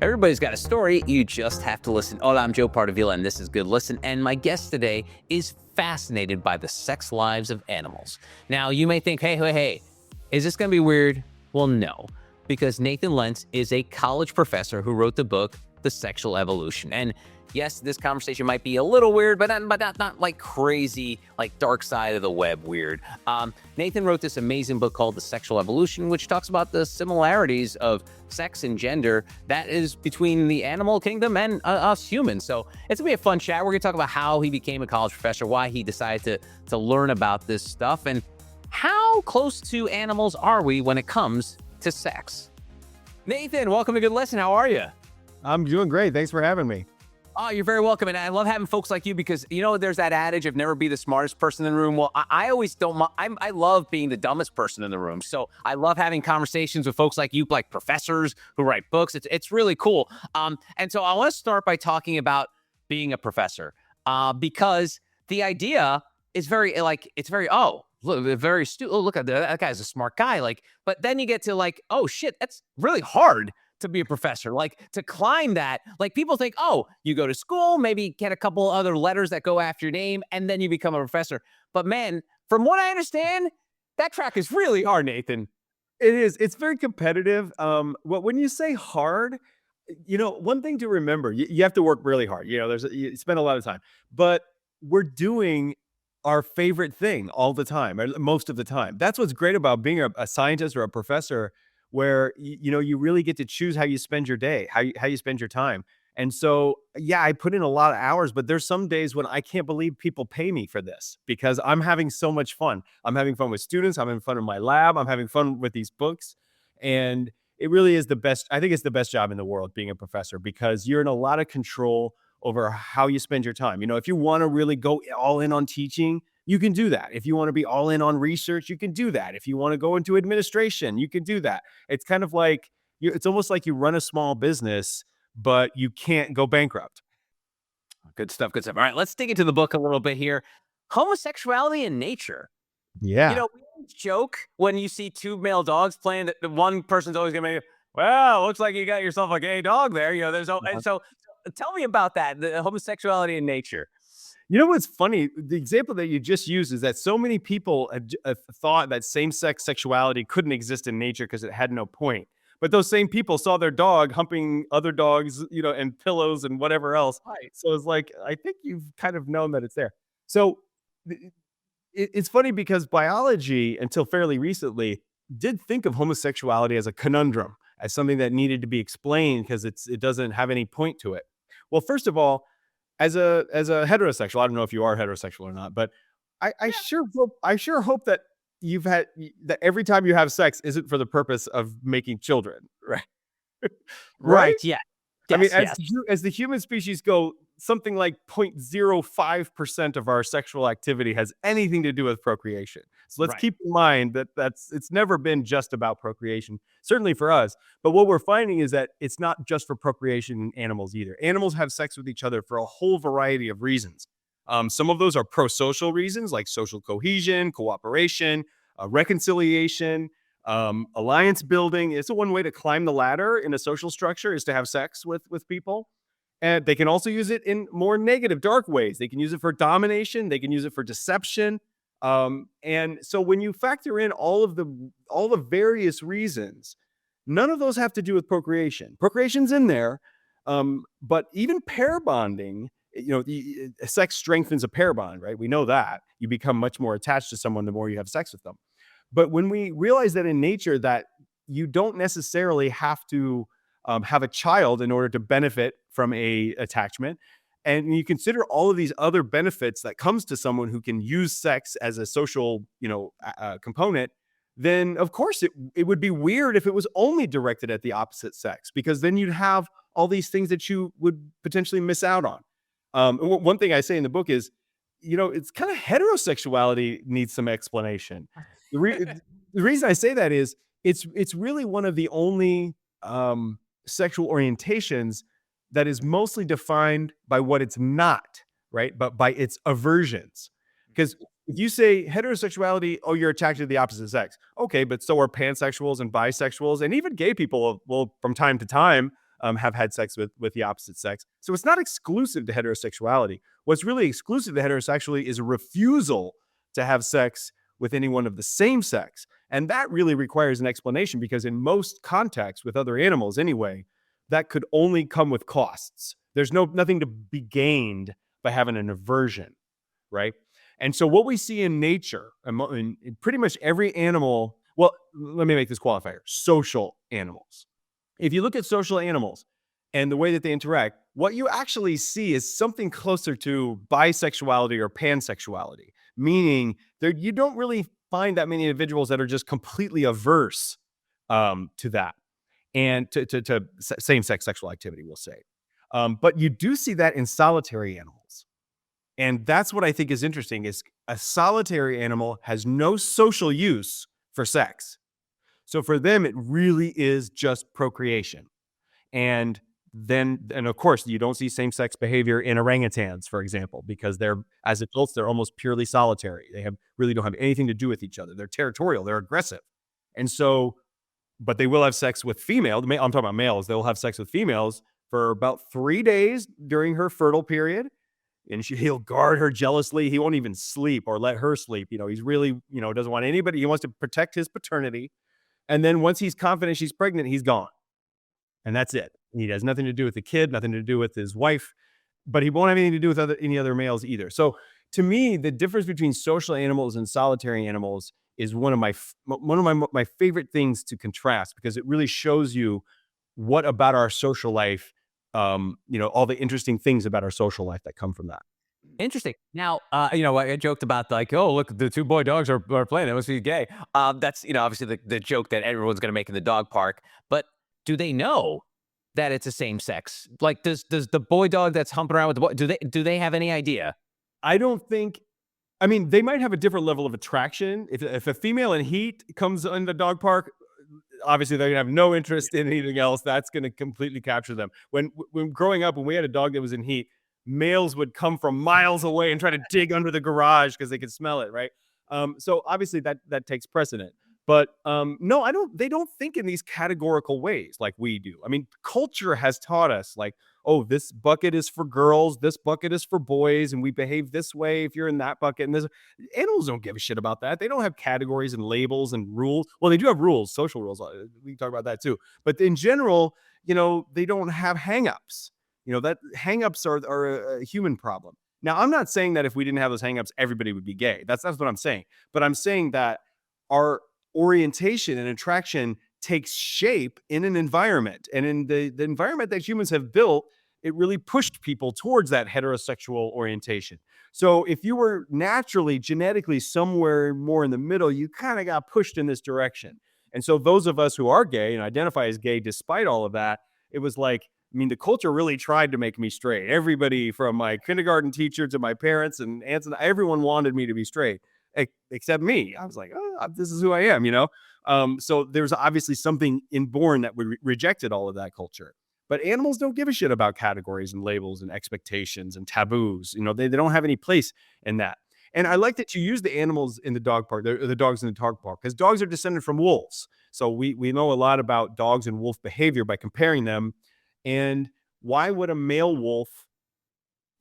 Everybody's got a story. You just have to listen. Hola, I'm Joe Pardavila, and this is Good Listen. And my guest today is fascinated by the sex lives of animals. Now, you may think, hey, is this going to be weird? Well, no, because Nathan Lents is a college professor who wrote the book, The Sexual Evolution. And yes, this conversation might be a little weird, but not like crazy, like dark side of the web weird. Nathan wrote this amazing book called The Sexual Evolution, which talks about the similarities of sex and gender that is between the animal kingdom and us humans. So it's gonna be a fun chat. We're gonna talk about how he became a college professor, why he decided to learn about this stuff, and how close to animals are we when it comes to sex. Nathan, welcome to Good Listen. How are you? I'm doing great. Thanks for having me. Oh, you're very welcome. And I love having folks like you because, there's that adage of never be the smartest person in the room. Well, I always don't. I love being the dumbest person in the room. So I love having conversations with folks like you, like professors who write books. It's really cool. And so I want to start by talking about being a professor because the idea is very very astute. Oh, look at that guy's a smart guy. But then you get to oh shit, that's really hard to be a professor, to climb that. People think, oh, you go to school, maybe get a couple other letters that go after your name, and then you become a professor. But man, from what I understand, that track is really hard, Nathan. It is. It's very competitive. When you say hard, one thing to remember, you have to work really hard. You spend a lot of time, but we're doing our favorite thing all the time, or most of the time. That's what's great about being a scientist or a professor, where you really get to choose how you spend your day, how you spend your time. And so, yeah, I put in a lot of hours, but there's some days when I can't believe people pay me for this because I'm having so much fun. I'm having fun with students. I'm having fun in my lab. I'm having fun with these books. And it really is the best. I think it's the best job in the world, being a professor, because you're in a lot of control over how you spend your time. If you want to really go all in on teaching, you can do that. If you want to be all in on research, you can do that. If you want to go into administration, you can do that. It's kind of like it's almost like you run a small business, but you can't go bankrupt. Good stuff. Good stuff. All right, let's dig into the book a little bit here. Homosexuality in nature. Yeah. We always joke when you see two male dogs playing that the one person's always gonna be, well, looks like you got yourself a gay dog there. And so tell me about that, the homosexuality in nature. What's funny? The example that you just used is that so many people thought that same-sex sexuality couldn't exist in nature because it had no point. But those same people saw their dog humping other dogs, and pillows and whatever else. Right. So it's like, I think you've kind of known that it's there. So it's funny because biology, until fairly recently, did think of homosexuality as a conundrum, as something that needed to be explained because it doesn't have any point to it. Well, first of all, as a heterosexual, I don't know if you are heterosexual or not, but I sure hope that that every time you have sex isn't for the purpose of making children, right? Right. Yeah. I mean, Yes. as the human species go, something like 0.05% of our sexual activity has anything to do with procreation. So let's keep in mind that it's never been just about procreation, certainly for us. But what we're finding is that it's not just for procreation in animals either. Animals have sex with each other for a whole variety of reasons. Some of those are pro-social reasons, like social cohesion, cooperation, reconciliation, alliance building. It's one way to climb the ladder in a social structure, is to have sex with people. And they can also use it in more negative, dark ways. They can use it for domination. They can use it for deception. And so when you factor in all the various reasons, none of those have to do with procreation. Procreation's in there, but even pair bonding, sex strengthens a pair bond, right? We know that. You become much more attached to someone the more you have sex with them. But when we realize that in nature that you don't necessarily have to have a child in order to benefit from a attachment, and you consider all of these other benefits that comes to someone who can use sex as a social, component, then of course it would be weird if it was only directed at the opposite sex, because then you'd have all these things that you would potentially miss out on. One thing I say in the book is, it's kind of heterosexuality needs some explanation. The reason I say that is it's really one of the only sexual orientations that is mostly defined by what it's not, right? But by its aversions. Because if you say heterosexuality, oh, you're attracted to the opposite sex. Okay, but so are pansexuals and bisexuals, and even gay people will from time to time have had sex with the opposite sex. So it's not exclusive to heterosexuality. What's really exclusive to heterosexuality is a refusal to have sex with anyone of the same sex. And that really requires an explanation, because in most contexts with other animals anyway, that could only come with costs. There's nothing to be gained by having an aversion, right? And so what we see in nature, in pretty much every animal, well, let me make this qualifier, social animals. If you look at social animals and the way that they interact, what you actually see is something closer to bisexuality or pansexuality, meaning you don't really find that many individuals that are just completely averse to that and to same-sex sexual activity, we'll say. But you do see that in solitary animals. And that's what I think is interesting, is a solitary animal has no social use for sex. So for them, it really is just procreation. And of course, you don't see same-sex behavior in orangutans, for example, because as adults, they're almost purely solitary. They really don't have anything to do with each other. They're territorial, they're aggressive. And so, but they will have sex with females. I'm talking about males. They'll have sex with females for about 3 days during her fertile period. And he'll guard her jealously. He won't even sleep or let her sleep. He's really, doesn't want anybody. He wants to protect his paternity. And then once he's confident she's pregnant, he's gone. And that's it. He has nothing to do with the kid, nothing to do with his wife, but he won't have anything to do with any other males either. So to me, the difference between social animals and solitary animals is one of my favorite things to contrast, because it really shows you what about our social life, all the interesting things about our social life that come from that. Interesting. Now, I joked about like, oh, look, the two boy dogs are playing. It must be gay. That's, obviously the joke that everyone's going to make in the dog park. But do they know that it's a same sex? Like, does the boy dog that's humping around with the boy, do they have any idea? I don't think. I mean, they might have a different level of attraction. If a female in heat comes in the dog park, obviously they're gonna have no interest in anything else. That's gonna completely capture them. When growing up, when we had a dog that was in heat, males would come from miles away and try to dig under the garage because they could smell it, right? So obviously that takes precedent. But no, they don't think in these categorical ways like we do. I mean, culture has taught us like, oh, this bucket is for girls, this bucket is for boys, and we behave this way if you're in that bucket. And animals don't give a shit about that. They don't have categories and labels and rules. Well, they do have rules, social rules. We can talk about that too. But in general, they don't have hangups. That hangups are a human problem. Now, I'm not saying that if we didn't have those hangups, everybody would be gay. That's what I'm saying. But I'm saying that our orientation and attraction takes shape in an environment. And in the environment that humans have built, it really pushed people towards that heterosexual orientation. So if you were naturally, genetically somewhere more in the middle, you kind of got pushed in this direction. And so those of us who are gay and identify as gay, despite all of that, it was like, I mean, the culture really tried to make me straight. Everybody from my kindergarten teacher to my parents and aunts, and everyone wanted me to be straight, except me. I was like, oh, this is who I am, So there's obviously something inborn that rejected all of that culture. But animals don't give a shit about categories and labels and expectations and taboos. They don't have any place in that. And I like that you use the animals in the dog park, the dogs in the dog park, because dogs are descended from wolves. So we know a lot about dogs and wolf behavior by comparing them. And why would a male wolf,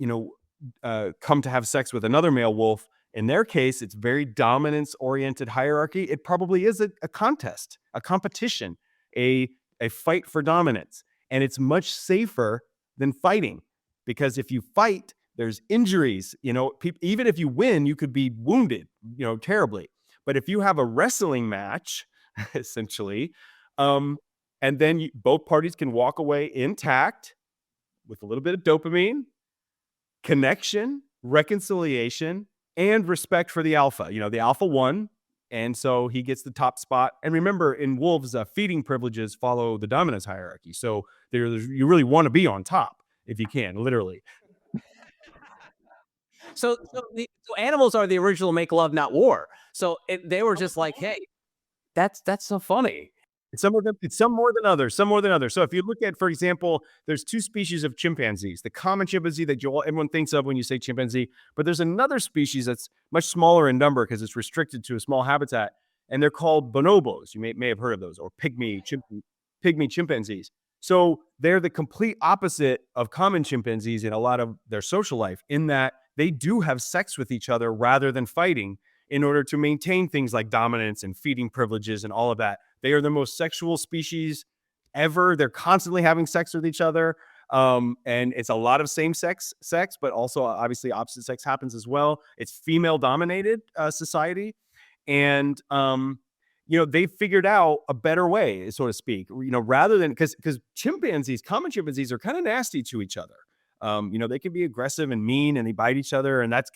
come to have sex with another male wolf? In their case, it's very dominance-oriented hierarchy. It probably is a contest, a competition, a fight for dominance. And it's much safer than fighting, because if you fight, there's injuries. Even if you win, you could be wounded, terribly. But if you have a wrestling match, essentially, and then both parties can walk away intact with a little bit of dopamine, connection, reconciliation, and respect for the alpha. The alpha won, and so he gets the top spot. And remember, in wolves, feeding privileges follow the dominance hierarchy. So you really want to be on top if you can, literally. So animals are the original make love, not war. So they were just like, hey, that's so funny. Some of them, some more than others, some more than others. So if you look at, for example, there's two species of chimpanzees, the common chimpanzee that everyone thinks of when you say chimpanzee, but there's another species that's much smaller in number because it's restricted to a small habitat, and they're called bonobos. You may have heard of those, or pygmy chimpanzees. So they're the complete opposite of common chimpanzees in a lot of their social life, in that they do have sex with each other rather than fighting in order to maintain things like dominance and feeding privileges and all of that. They are the most sexual species ever. They're constantly having sex with each other. And it's a lot of same sex, but also obviously opposite sex happens as well. It's female dominated society. And they figured out a better way, so to speak, rather than, because chimpanzees, common chimpanzees, are kind of nasty to each other. They can be aggressive and mean, and they bite each other, and that's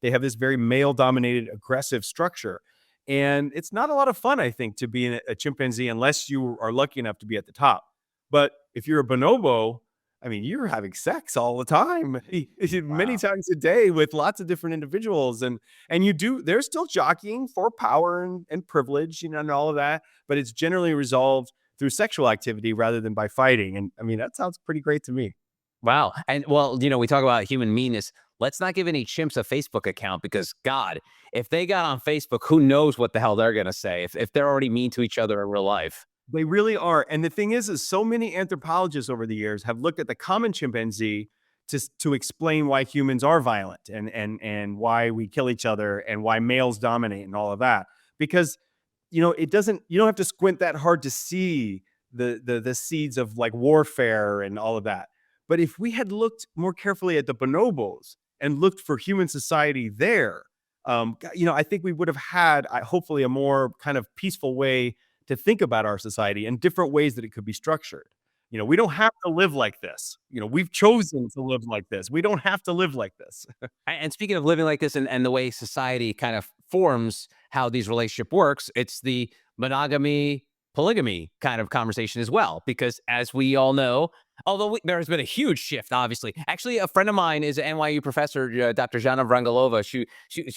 they have this very male dominated aggressive structure. And it's not a lot of fun, I think, to be a chimpanzee unless you are lucky enough to be at the top. But if you're a bonobo, I mean, you're having sex all the time, many Wow. times a day with lots of different individuals. And they're still jockeying for power and privilege, and all of that, but it's generally resolved through sexual activity rather than by fighting. And I mean, that sounds pretty great to me. Wow. And well, we talk about human meanness. Let's not give any chimps a Facebook account because, God, if they got on Facebook, who knows what the hell they're going to say if they're already mean to each other in real life. They really are. And the thing is so many anthropologists over the years have looked at the common chimpanzee to explain why humans are violent and why we kill each other and why males dominate and all of that. Because you don't have to squint that hard to see the seeds of like warfare and all of that. But if we had looked more carefully at the bonobos and looked for human society there, I think we would have had hopefully a more kind of peaceful way to think about our society and different ways that it could be structured. We don't have to live like this. We've chosen to live like this. We don't have to live like this. And speaking of living like this and the way society kind of forms how these relationship works, it's the monogamy, polygamy kind of conversation as well. Because as we all know, although there has been a huge shift, obviously. Actually, a friend of mine is an NYU professor, Dr. Jana Vrangalova.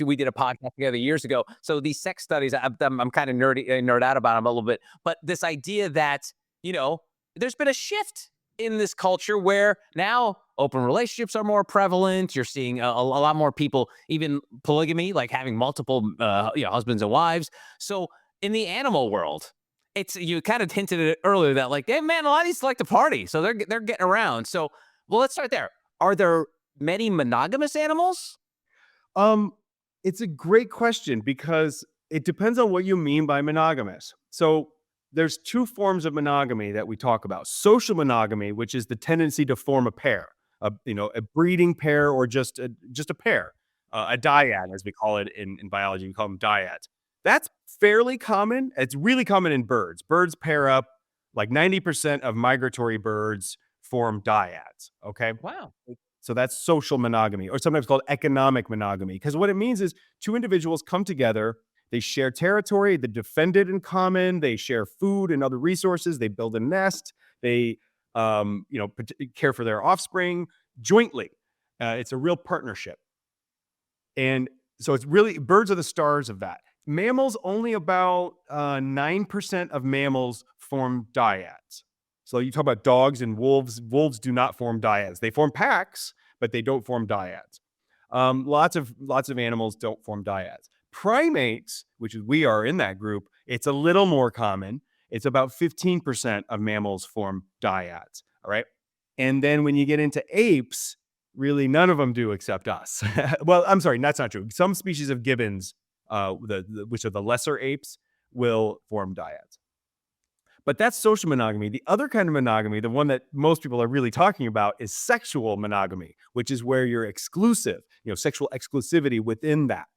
We did a podcast together years ago. So these sex studies, I'm kind of nerd out about them a little bit. But this idea that, there's been a shift in this culture where now open relationships are more prevalent. You're seeing a lot more people, even polygamy, like having multiple husbands and wives. So in the animal world, you kind of hinted at it earlier that like, hey man, a lot of these like to party, so they're getting around. So well, let's start there. Are there many monogamous animals? Um, it's a great question because it depends on what you mean by monogamous. So there's two forms of monogamy that we talk about. Social monogamy, which is the tendency to form a pair, a breeding pair, or just a pair, a dyad, as we call it in biology. We call them dyads. That's fairly common. It's really common in birds. Birds pair up. Like 90% of migratory birds form dyads. Okay. Wow. So that's social monogamy, or sometimes called economic monogamy, because what it means is two individuals come together, they share territory, they defend it in common, they share food and other resources, they build a nest, they care for their offspring jointly. It's a real partnership. And so it's really, birds are the stars of that. Mammals, only about 9% of mammals form dyads. So you talk about dogs and wolves. Wolves do not form dyads. They form packs, but they don't form dyads. Lots of animals don't form dyads. Primates, which is we are in that group, it's a little more common. It's about 15% of mammals form dyads. All right. And then when you get into apes, really none of them do except us. Well, I'm sorry, that's not true. Some species of gibbons, which are the lesser apes, will form dyads. But that's social monogamy. The other kind of monogamy, the one that most people are really talking about, is sexual monogamy, which is where you're exclusive, sexual exclusivity within that.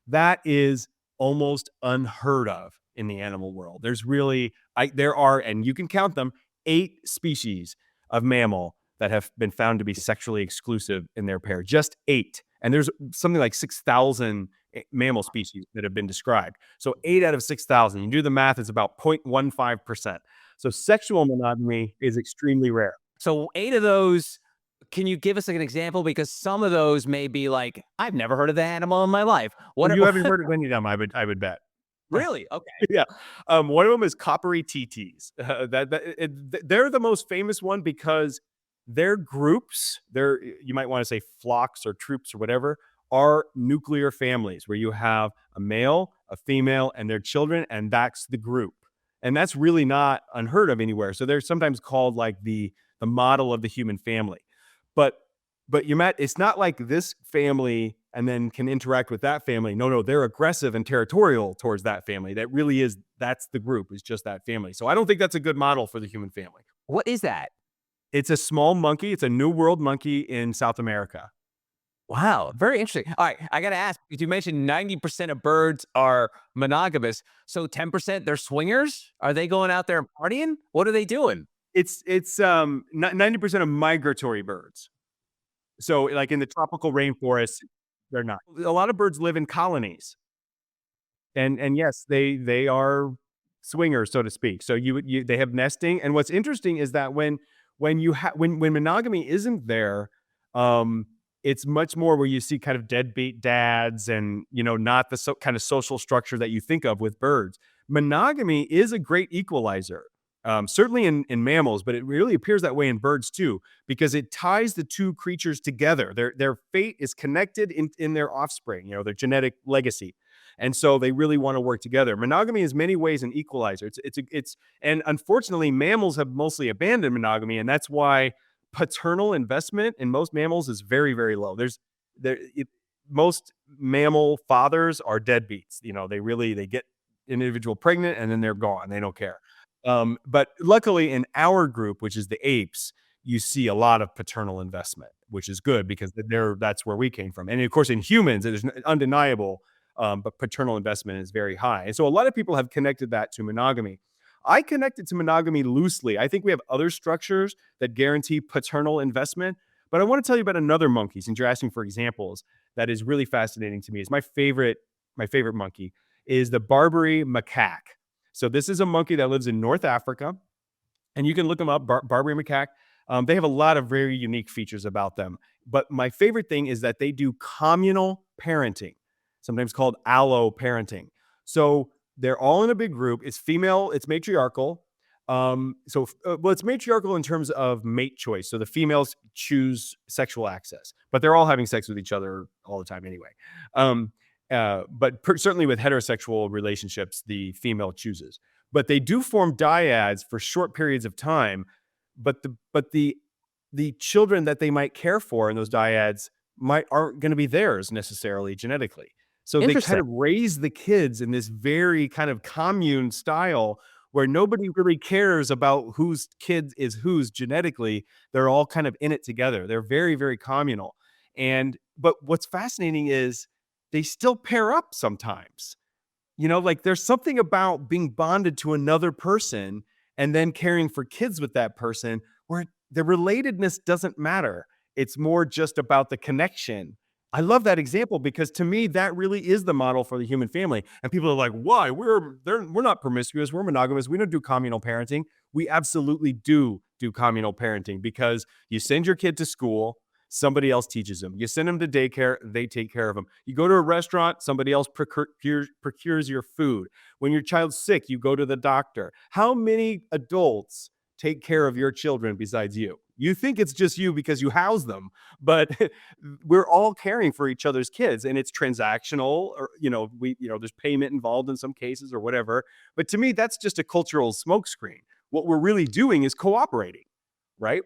That is almost unheard of in the animal world. There's really, there are, and you can count them, 8 species of mammal that have been found to be sexually exclusive in their pair. Just 8. And there's something like 6,000 mammal species that have been described. So 8 out of 6,000. You do the math, it's about 0.15%. So sexual monogamy is extremely rare. So 8 of those, can you give us like an example? Because some of those may be like, I've never heard of the animal in my life. What you haven't heard of any of them, I would bet. Really? Okay. Yeah. One of them is coppery TTs. They're the most famous one because their groups, you might want to say flocks or troops or whatever, are nuclear families where you have a male, a female, and their children, and that's the group. And that's really not unheard of anywhere. So they're sometimes called like the model of the human family. But it's not like this family and then can interact with that family. No, no, they're aggressive and territorial towards that family. That really is that's the group, is just that family. So I don't think that's a good model for the human family. What is that? It's a small monkey. It's a New World monkey in South America. Wow, very interesting. All right, I gotta ask, because you mentioned 90% of birds are monogamous, so 10% they're swingers? Are they going out there and partying? What are they doing? It's 90% of migratory birds. So like in the tropical rainforest, they're not. A lot of birds live in colonies. And yes, they are swingers, so to speak. So you they have nesting. And what's interesting is that when monogamy isn't there, um, it's much more where you see kind of deadbeat dads and not the kind of social structure that you think of with birds. Monogamy is a great equalizer. Certainly in mammals, but it really appears that way in birds too, because it ties the two creatures together. Their fate is connected in their offspring, their genetic legacy. And so they really want to work together. Monogamy is many ways an equalizer. And unfortunately, mammals have mostly abandoned monogamy, and that's why paternal investment in most mammals is very, very low. There it, most mammal fathers are deadbeats. They get individual pregnant and then they're gone. They don't care. But luckily, in our group, which is the apes, you see a lot of paternal investment, which is good because that's where we came from. And of course, in humans, it is undeniable, but paternal investment is very high. And so a lot of people have connected that to monogamy. I connect it to monogamy loosely. I think we have other structures that guarantee paternal investment. But I want to tell you about another monkey, since you're asking for examples, that is really fascinating to me. It's my favorite monkey is the Barbary macaque. So this is a monkey that lives in North Africa, and you can look them up, Barbary macaque. They have a lot of very unique features about them. But my favorite thing is that they do communal parenting, sometimes called allo parenting. So they're all in a big group. It's female, it's matriarchal. It's matriarchal in terms of mate choice. So the females choose sexual access, but they're all having sex with each other all the time anyway. Certainly with heterosexual relationships, the female chooses. But they do form dyads for short periods of time. But the children that they might care for in those dyads aren't going to be theirs necessarily genetically. So they kind Interesting. of raise the kids in this very kind of commune style where nobody really cares about whose kid is whose genetically. They're all kind of in it together. They're very, very communal. But what's fascinating is they still pair up sometimes. Like there's something about being bonded to another person and then caring for kids with that person where the relatedness doesn't matter. It's more just about the connection. I love that example because to me, that really is the model for the human family. And people are like, why? We're not promiscuous. We're monogamous. We don't do communal parenting. We absolutely do communal parenting because you send your kid to school, somebody else teaches them. You send them to daycare, they take care of them. You go to a restaurant, somebody else procures your food. When your child's sick, you go to the doctor. How many adults take care of your children besides you? You think it's just you because you house them, but we're all caring for each other's kids, and it's transactional, or there's payment involved in some cases or whatever. But to me, that's just a cultural smokescreen. What we're really doing is cooperating, right?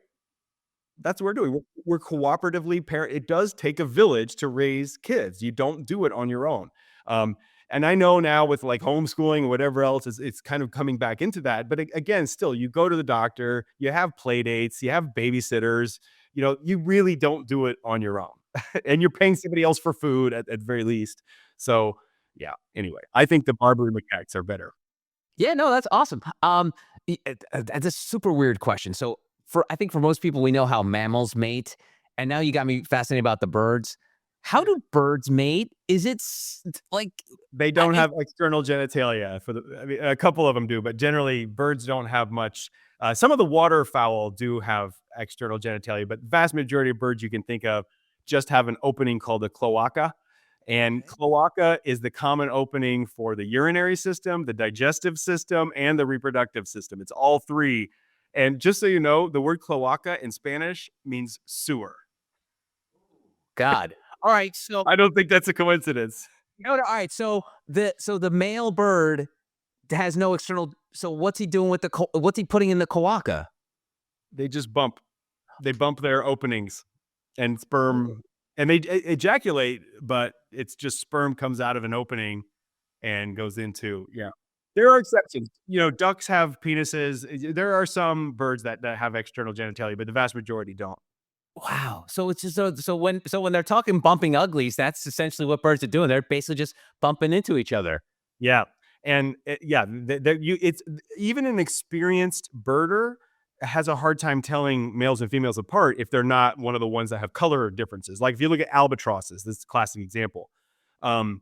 That's what we're doing. We're cooperatively parent. It does take a village to raise kids. You don't do it on your own. Um, and I know now with like homeschooling or whatever else, it's kind of coming back into that. But again, still, you go to the doctor, you have play dates, you have babysitters. You really don't do it on your own, and you're paying somebody else for food at very least. So yeah. Anyway, I think the Barbary macaques are better. Yeah, no, that's awesome. That's a super weird question. So, I think for most people, we know how mammals mate, and now you got me fascinated about the birds. How do birds mate? Is it like They I, don't have external genitalia I mean, a couple of them do, but generally birds don't have much. Some of the waterfowl do have external genitalia, but vast majority of birds you can think of just have an opening called a cloaca. And cloaca is the common opening for the urinary system, the digestive system, and the reproductive system. It's all three. And just so you know, the word cloaca in Spanish means sewer. God? All right, so I don't think that's a coincidence. no, no, all right, so the male bird has no external. So what's he doing with what's he putting in the coaca? They just bump. They bump their openings and sperm, and they ejaculate, but it's just sperm comes out of an opening and goes into, yeah. There are exceptions. Ducks have penises. There are some birds that have external genitalia, but the vast majority don't. Wow. So it's just so when they're talking bumping uglies, that's essentially what birds are doing. They're basically just bumping into each other. Yeah, and yeah, it's even an experienced birder has a hard time telling males and females apart if they're not one of the ones that have color differences. Like if you look at albatrosses, this is a classic example. Um,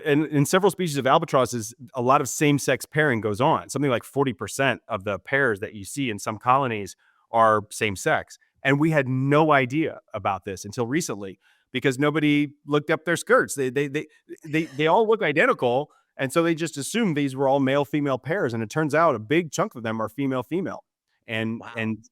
and in several species of albatrosses, a lot of same-sex pairing goes on. Something like 40% of the pairs that you see in some colonies are same-sex. And we had no idea about this until recently because nobody looked up their skirts. They all look identical, and so they just assumed these were all male-female pairs. And it turns out a big chunk of them are female-female. And Wow.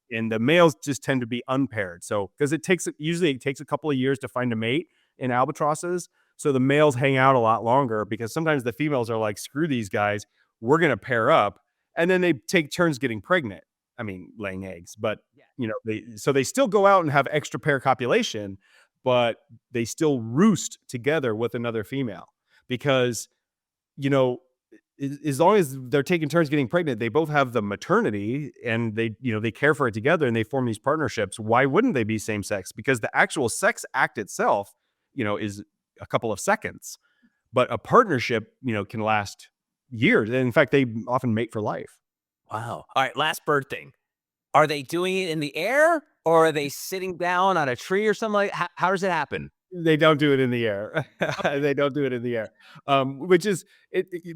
and the males just tend to be unpaired. So because usually it takes a couple of years to find a mate in albatrosses. So the males hang out a lot longer because sometimes the females are like, screw these guys, we're going to pair up. And then they take turns getting pregnant. I mean, laying eggs, but Yeah. they still go out and have extra pair copulation, but they still roost together with another female because, you know, as long as they're taking turns getting pregnant, they both have the maternity and they care for it together and they form these partnerships. Why wouldn't they be same sex? Because the actual sex act itself, is a couple of seconds, but a partnership, can last years. And in fact, they often mate for life. Wow. All right. Last bird thing. Are they doing it in the air or are they sitting down on a tree or something like? How does it happen? They don't do it in the air. They don't do it in the air. Which is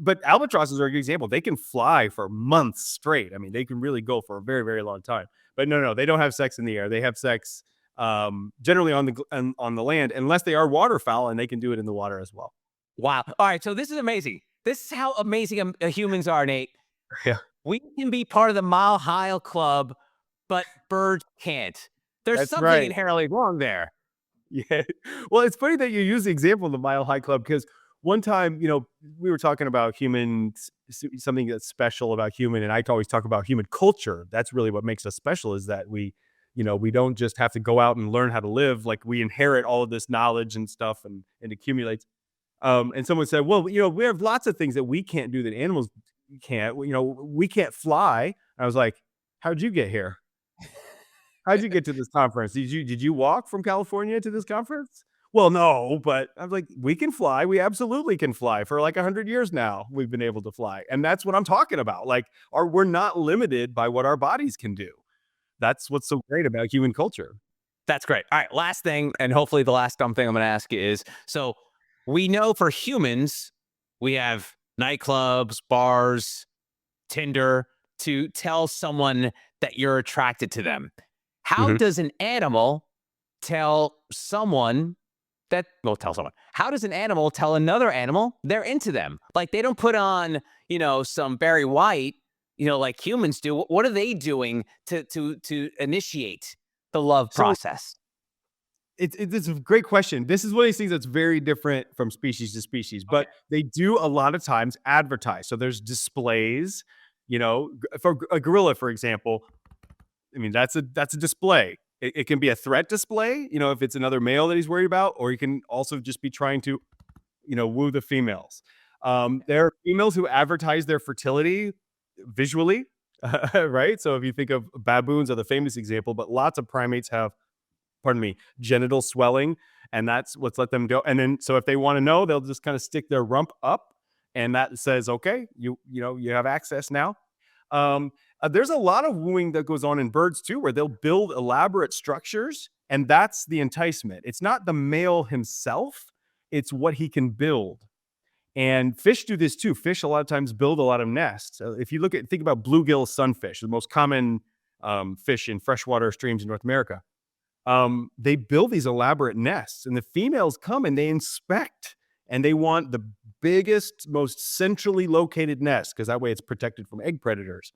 but albatrosses are a good example. They can fly for months straight. I mean, they can really go for a very, very long time. But no, they don't have sex in the air. They have sex generally on the land, unless they are waterfowl, and they can do it in the water as well. Wow. All right. So this is amazing. This is how amazing humans are, Nate. Yeah, We can be part of the Mile High Club, but birds can't. There's that's something right. inherently wrong there. Yeah. Well, it's funny that you use the example of the Mile High Club because one time, we were talking about humans, something that's special about human, and I always talk about human culture. That's really what makes us special is that we don't just have to go out and learn how to live. Like we inherit all of this knowledge and stuff and accumulates. And someone said, well, we have lots of things that we can't do that animals can't. We can't fly. And I was like, how'd you get here? How'd you get to this conference? Did you walk from California to this conference? Well, no, but I was like, we can fly. We absolutely can fly. For like 100 years now, we've been able to fly. And that's what I'm talking about. Like, we're not limited by what our bodies can do. That's what's so great about human culture. That's great. All right. Last thing, and hopefully the last dumb thing I'm going to ask you is so we know for humans, we have nightclubs, bars, Tinder to tell someone that you're attracted to them. How Mhm. does an animal tell someone tell someone? How does an animal tell another animal they're into them? Like they don't put on, some Barry White, like humans do. What are they doing to initiate the love So process? it's a great question. This is one of these things that's very different from species to species, Okay. but they do a lot of times advertise. So there's displays, for a gorilla, for example. I mean, that's a display. It can be a threat display, if it's another male that he's worried about, or he can also just be trying to, woo the females. There are females who advertise their fertility visually, right? So if you think of baboons are the famous example, but lots of primates have, pardon me, genital swelling, and that's what's let them go. And then, so if they want to know, they'll just kind of stick their rump up, and that says, okay, you have access now. There's a lot of wooing that goes on in birds too, where they'll build elaborate structures, and that's the enticement. It's not the male himself; it's what he can build. And fish do this too. Fish a lot of times build a lot of nests. If you think about bluegill sunfish, the most common fish in freshwater streams in North America, they build these elaborate nests, and the females come and they inspect, and they want the biggest, most centrally located nest because that way it's protected from egg predators.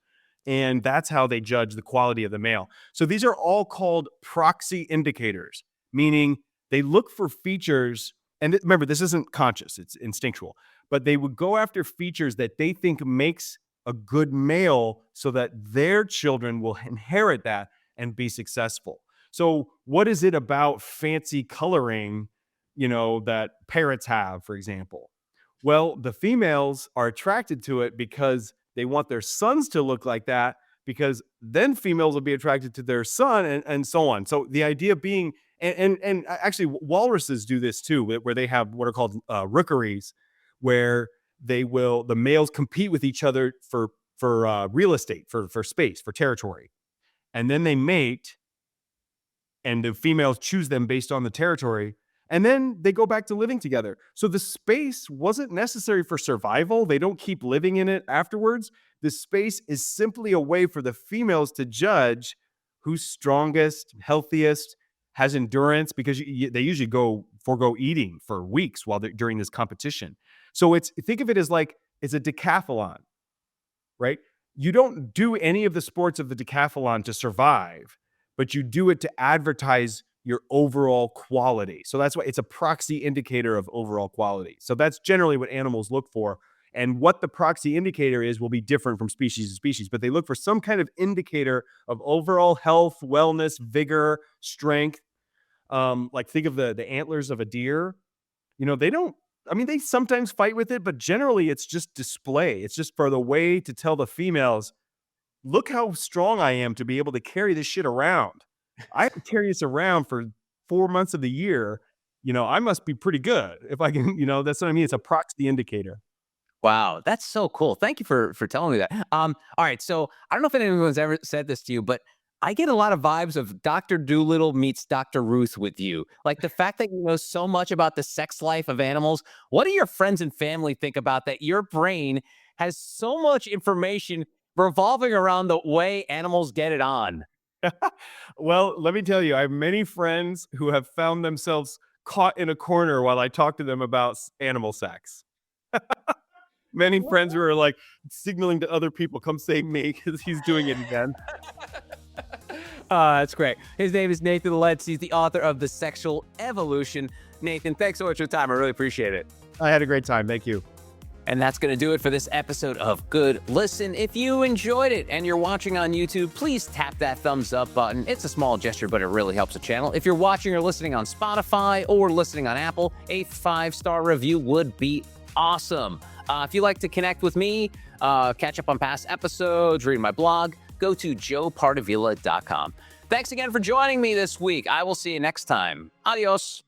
And that's how they judge the quality of the male. So these are all called proxy indicators, meaning they look for features and remember, this isn't conscious, it's instinctual, but they would go after features that they think makes a good male so that their children will inherit that and be successful. So what is it about fancy coloring, that parrots have, for example? Well, the females are attracted to it because they want their sons to look like that, because then females will be attracted to their son, and so on. So the idea being, and actually walruses do this too, where they have what are called rookeries, where the males compete with each other for real estate, for space, for territory, and then they mate, and the females choose them based on the territory, and then they go back to living together. So the space wasn't necessary for survival. They don't keep living in it afterwards. The space is simply a way for the females to judge who's strongest, healthiest, has endurance, because they usually forego eating for weeks while they're during this competition. So think of it as like it's a decathlon, right? You don't do any of the sports of the decathlon to survive, but you do it to advertise your overall quality. So that's why it's a proxy indicator of overall quality. So that's generally what animals look for. And what the proxy indicator is will be different from species to species, but they look for some kind of indicator of overall health, wellness, vigor, strength. Like think of the antlers of a deer. They sometimes fight with it, but generally it's just display. It's just for the way to tell the females, look how strong I am to be able to carry this shit around. I have to carry this around for 4 months of the year. I must be pretty good if I can, that's what I mean. It's a proxy indicator. Wow, that's so cool. Thank you for telling me that. All right, so I don't know if anyone's ever said this to you, but I get a lot of vibes of Dr. Doolittle meets Dr. Ruth with you. Like the fact that you know so much about the sex life of animals. What do your friends and family think about that? Your brain has so much information revolving around the way animals get it on. Well, let me tell you, I have many friends who have found themselves caught in a corner while I talk to them about animal sex. Many friends who are like signaling to other people, come save me, because he's doing it again. That's great. His name is Nathan Lents. He's the author of The Sexual Evolution. Nathan, thanks so much for your time. I really appreciate it. I had a great time. Thank you. And that's going to do it for this episode of Good Listen. If you enjoyed it and you're watching on YouTube, please tap that thumbs up button. It's a small gesture, but it really helps the channel. If you're watching or listening on Spotify or listening on Apple, a 5-star review would be awesome. If you'd like to connect with me, catch up on past episodes, read my blog, go to joepardavila.com. Thanks again for joining me this week. I will see you next time. Adios.